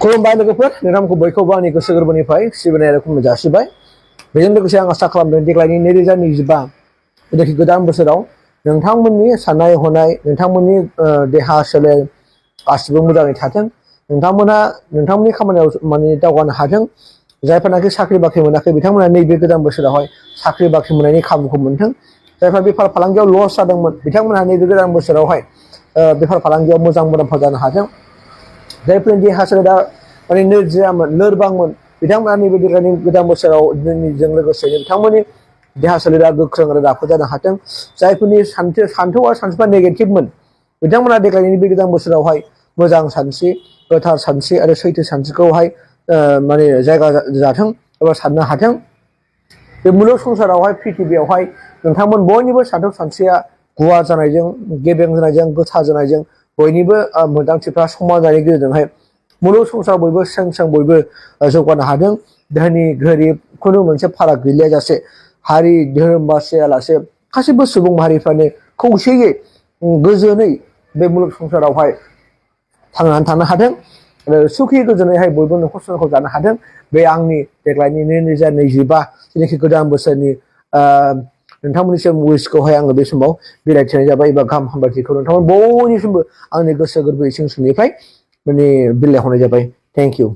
खुलुमबाय लोगोफोर नोंथांमोनखौ बयखौबो आंनि गोसो गोरबोनिफ्राय सिबिनाय आरो खुलुमनाय जासिबाय। बेजों लोगोसे आं आसा खालामदों देग्लायनि 2025 जेनाखि गोदान बोसोराव नोंथांमोननि साननाय हनाय नोंथांमोननि देहा सोलेर गासिबो मोजाङै थाथों। नोंथांमोना नोंथांमोननि खामानियाव माने दावगानो हाथों। जायफोरनाखि साख्रि बाख्रि मोनाखै बिथांमोना नैबे गोदान बोसोरावहाय साख्रि बाख्रि मोननायनि खाबुखौ मोनथों। जायफोरा बेफार फालांगियाव लस जादोंमोन बिथांमोनहा नैबे गोदान बोसोरावहाय बेफार फालांगियाव मोजां मुलाम्फा जानो हाथों। जायफोरनि देहा सोलेरा माने नोरजियामोन लोरबांमोन बिथांमोना नैबे देग्लायनि गोदान बोसोराव दिनैजों लोगोसे बिथांमोननि देहा सोलेरा गोख्रों आरो राफोद जानो हाथों। जायफोरनि सान्थौ आरो सानस्रिफ्रा नेगेटिभमोन बिथांमोना देग्लायनि बे गोदान बोसोरावहाय मोजां सानस्रि गोथार सानस्रि आरो सैथो सानस्रिखौहाय माने जायगा जाथों एबा साननो हाथों। बे मुलुग संसारावहाय पृथिबियावहाय नोंथांमोन बयनिबो सान्थौ सानस्रिया गुवार जानायजों गेबें जानायजों गोथार जानायजों बयनिबो मोन्दांथिफ्रा समान जानायनि गेजेरजोंहाय मुलुग संसाराव बयबो स्रां स्रां बयबो जौगानो हादों। धोनि गोरिब खुनु मोनसे फाराग गैलियाजासे हारि धोरोम बासियालासे गासैबो सुबुं माहारिफ्रानो खौसेयै गोजोनै बे मुलुग संसारावहाय थांनानै थानो हादों आरो सुखि गोजोनैहाय बयबो न'खर संसारखौ जानो हादों। बे आंनि देग्लायनि 2025 जेनाखि गोदान बोसोरनि नोंथांमोननिसिम उइसखौहाय आङो बे समाव बिलाइथिनाय जाबाय एबा गाहाम हामलायथिखौ नोंथांमोन बयनिसिमबो आंनि गोसो गोरबो इसिं सिंनिफ्राय माने बिलाइ हरनाय जाबाय। Thank you.